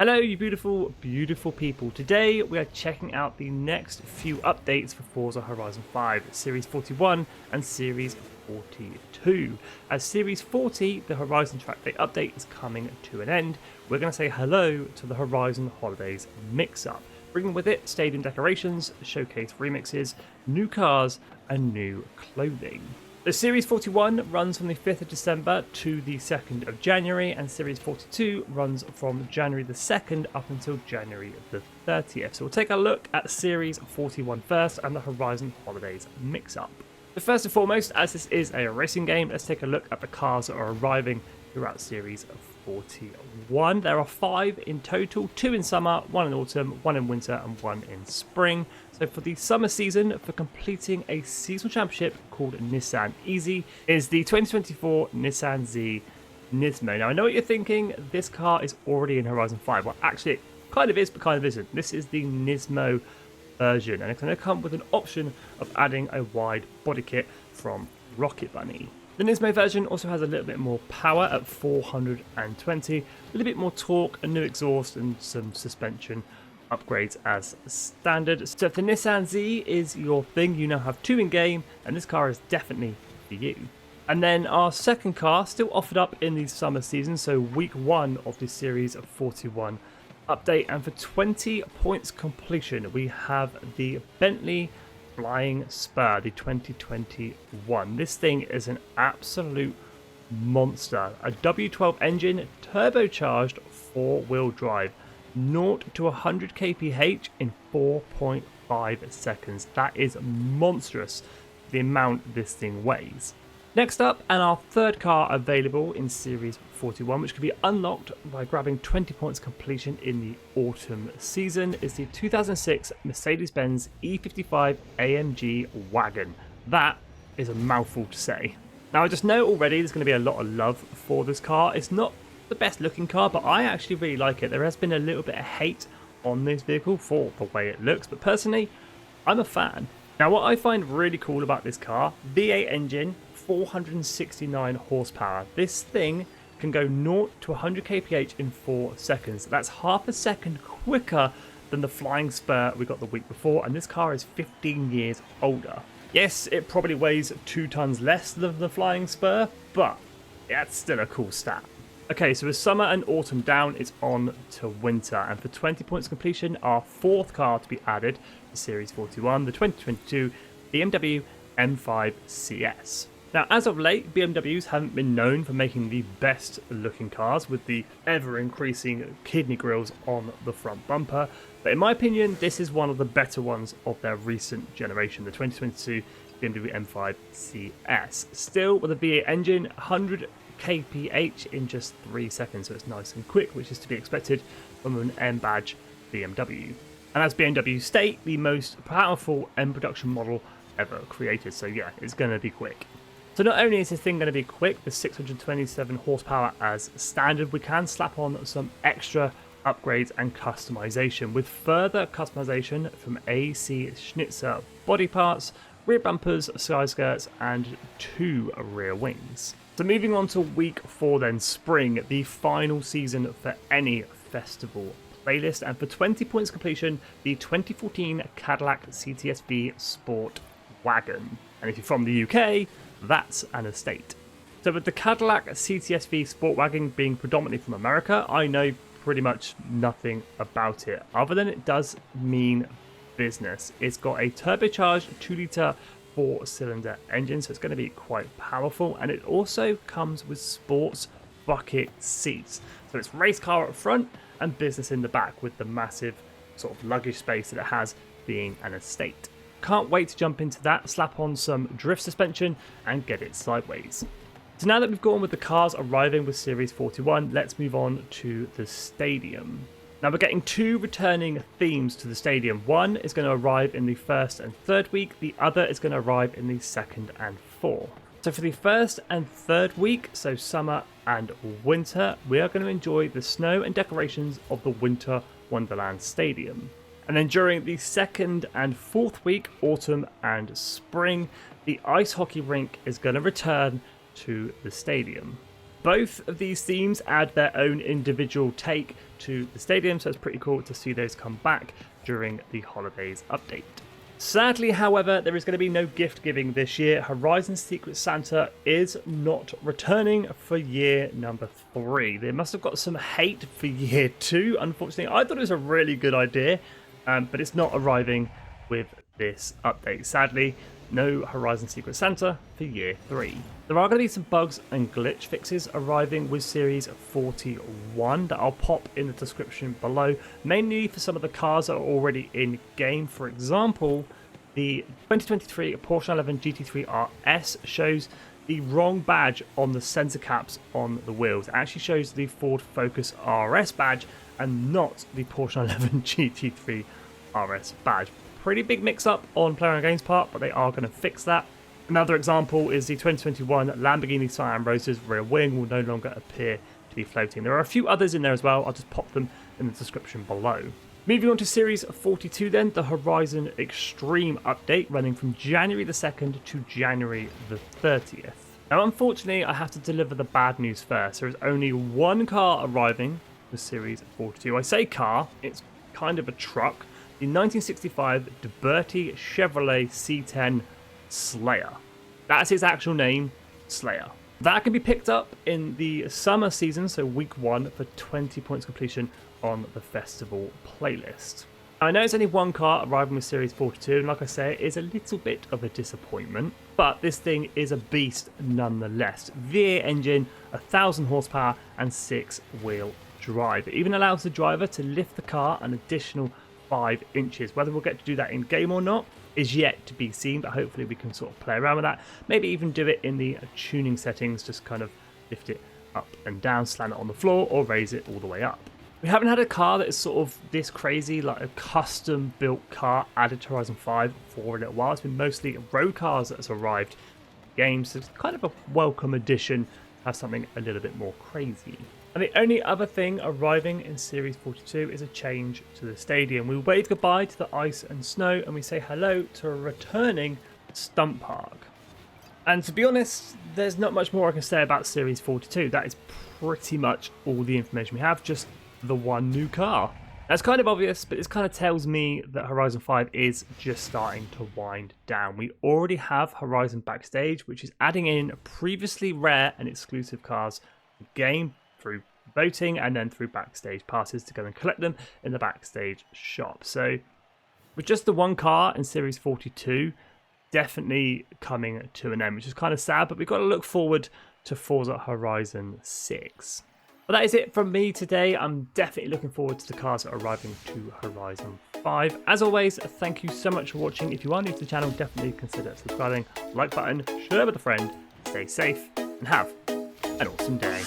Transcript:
Hello you beautiful, beautiful people. Today we are checking out the next few updates for Forza Horizon 5, Series 41 and Series 42. As Series 40, the Horizon Track Day update is coming to an end, we're going to say hello to the Horizon Holidays mix-up, bringing with it stadium decorations, showcase remixes, new cars and new clothing. The Series 41 runs from the 5th of December to the 2nd of January, and Series 42 runs from January the 2nd up until January the 30th. So we'll take a look at Series 41 first and the Horizon Holidays mix-up. But first and foremost, as this is a racing game, let's take a look at the cars that are arriving throughout Series 41. There are 5 in total, 2 in summer, 1 in autumn, 1 in winter and 1 in spring. So for the summer season, for completing a seasonal championship called Nissan Easy, is the 2024 Nissan Z Nismo. Now I know what you're thinking, this car is already in Horizon 5. Well actually it kind of is but kind of isn't. This is the Nismo version and it's going to come with an option of adding a wide body kit from Rocket Bunny. The Nismo version also has a little bit more power at 420, a little bit more torque, a new exhaust and some suspension upgrades as standard. So if the Nissan Z is your thing, you now have 2 in game and this car is definitely for you. And then our second car still offered up in the summer season, so week 1 of the Series 41 update, and for 20 points completion we have the Bentley Flying Spur, the 2021. This thing is an absolute monster. A W12 engine, turbocharged 4-wheel drive, 0 to 100 kph in 4.5 seconds. That is monstrous, the amount this thing weighs. Next up, and our third car available in Series 41, which can be unlocked by grabbing 20 points completion in the autumn season, is the 2006 Mercedes-Benz E55 AMG Wagon. That is a mouthful to say. Now I just know already there's going to be a lot of love for this car. It's not the best looking car, but I actually really like it. There has been a little bit of hate on this vehicle for the way it looks, but personally, I'm a fan. Now what I find really cool about this car, V8 engine, 469 horsepower. This thing can go 0 to 100 kph in 4 seconds. That's half a second quicker than the Flying Spur we got the week before, and this car is 15 years older. Yes, it probably weighs 2 tons less than the Flying Spur, but that's still a cool stat. Okay, so with summer and autumn down, it's on to winter, and for 20 points completion, our fourth car to be added to Series 41, the 2022 BMW M5 CS. Now, as of late, BMWs haven't been known for making the best looking cars with the ever-increasing kidney grills on the front bumper, but in my opinion, this is one of the better ones of their recent generation, the 2022 BMW M5 CS. Still, with a V8 engine, 100 kph in just 3 seconds, so it's nice and quick, which is to be expected from an M badge BMW. And as BMW state, the most powerful M production model ever created, so yeah, it's going to be quick. So not only is this thing going to be quick, the 627 horsepower as standard, we can slap on some extra upgrades and customization, with further customization from AC Schnitzer body parts, rear bumpers, side skirts and 2 rear wings. So moving on to week 4 then, spring, the final season for any festival playlist, and for 20 points completion, the 2014 Cadillac CT5V Sport Wagon. And if you're from the UK, that's an estate. So with the Cadillac CT5V Sport Wagon being predominantly from America, I know pretty much nothing about it, other than it does mean business. It's got a turbocharged 2-litre 4-cylinder engine, so it's going to be quite powerful, and it also comes with sports bucket seats. So it's race car up front and business in the back, with the massive sort of luggage space that it has being an estate. Can't wait to jump into that, slap on some drift suspension and get it sideways. So now that we've gone with the cars arriving with Series 41, let's move on to the stadium. Now we're getting 2 returning themes to the stadium. One is going to arrive in the 1st and 3rd week, the other is going to arrive in the 2nd and 4th. So for the 1st and 3rd week, so summer and winter, we are going to enjoy the snow and decorations of the Winter Wonderland Stadium. And then during the 2nd and 4th week, autumn and spring, the ice hockey rink is going to return to the stadium. Both of these themes add their own individual take to the stadium, so it's pretty cool to see those come back during the holidays update. Sadly, however, there is going to be no gift giving this year. Horizon Secret Santa is not returning for year number 3. They must have got some hate for year 2, unfortunately. I thought it was a really good idea, but it's not arriving with this update. Sadly, no Horizon Secret Santa for year 3. There are going to be some bugs and glitch fixes arriving with Series 41 that I'll pop in the description below, mainly for some of the cars that are already in game. For example, the 2023 Porsche 911 GT3 RS shows the wrong badge on the sensor caps on the wheels. It actually shows the Ford Focus RS badge and not the Porsche 911 GT3 RS badge. Pretty big mix-up on Player Games' part, but they are going to fix that. Another example is the 2021 Lamborghini Sian Roadster's rear wing will no longer appear to be floating. There are a few others in there as well. I'll just pop them in the description below. Moving on to Series 42 then, the Horizon Extreme update running from January the 2nd to January the 30th. Now, unfortunately, I have to deliver the bad news first. There is only one car arriving for Series 42. I say car, it's kind of a truck. The 1965 DeBerti Chevrolet C10 Slayer. That's its actual name, Slayer. That can be picked up in the summer season, so week 1, for 20 points completion on the festival playlist. I know it's only one car arriving with Series 42, and like I say, it is a little bit of a disappointment, but this thing is a beast nonetheless. V8 engine, 1,000 horsepower, and 6-wheel drive. It even allows the driver to lift the car an additional 5 inches. Whether we'll get to do that in game or not is yet to be seen, but hopefully we can sort of play around with that. Maybe even do it in the tuning settings, just kind of lift it up and down, slam it on the floor, or raise it all the way up. We haven't had a car that is sort of this crazy, like a custom built car added to Horizon 5 for a little while. It's been mostly road cars that has arrived in games, so it's kind of a welcome addition to have something a little bit more crazy. And the only other thing arriving in Series 42 is a change to the stadium. We wave goodbye to the ice and snow, and we say hello to a returning stunt park. And to be honest, there's not much more I can say about Series 42. That is pretty much all the information we have, just the one new car. That's kind of obvious, but this kind of tells me that Horizon 5 is just starting to wind down. We already have Horizon Backstage, which is adding in previously rare and exclusive cars to the game through voting and then through backstage passes to go and collect them in the backstage shop. So with just the one car in Series 42 definitely coming to an end, which is kind of sad, but we've got to look forward to Forza Horizon 6. But that is it from me today. I'm definitely looking forward to the cars that are arriving to Horizon 5. As always, thank you so much for watching. If you are new to the channel, definitely consider subscribing, like button, share with a friend, stay safe, and have an awesome day.